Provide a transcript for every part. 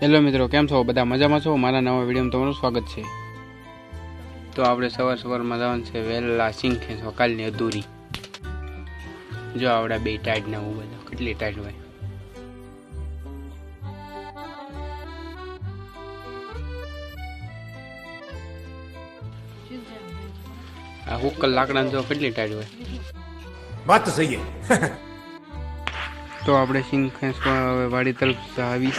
Hello મિત્રો, કેમ છો? બધા મજામાં છો? મારા નવા વિડીયોમાં તમારું સ્વાગત છે। તો આપણે સવારમાં જવાનું છે વહેલા સિંગ ખેંચવા, કાલની અધૂરી। જો આવડા બે ટાઈટ ના હું બધા કેટલી ટાઈટ હોય। આ હુક્કલ લાકડા જો કેટલી ટાઈટ હોય। વાત તો સહી છે। તો આપણે સિંગ ખેંચવા હવે વાડી તરફ આવી।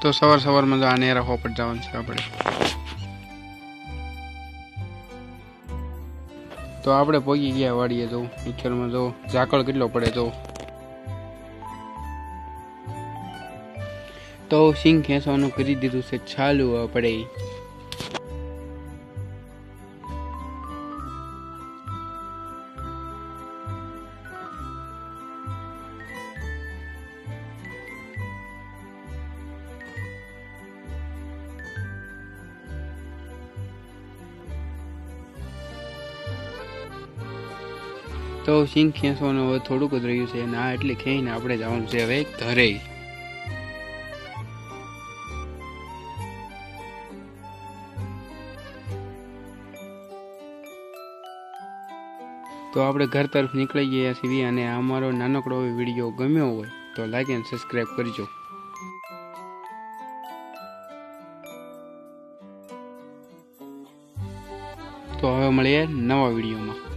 તો સવારમાં જો આ નેરા હોપટ જવાનું છે આપણે। તો આપણે પહોંચી ગયા વાડીએ। જો પિક્ચરમાં જો ઝાકળ કેટલો પડે જો। તો સિંગ ખેંચવાનું કરી દીધું છે ચાલુ આપણે। તો સિંગ ખેંચવાનું હવે થોડુંક જ રહ્યું છે અને આ એટલે ખેંચીને આપણે જવાનું છે હવે ઘરે। તો આપણે ઘર તરફ નીકળી ગયા છીએ અને અમારો નાનકડો વિડીયો ગમ્યો હોય તો લાઈક એન્ડ સબસ્ક્રાઈબ કરજો। તો હવે મળીએ નવા વિડીયોમાં।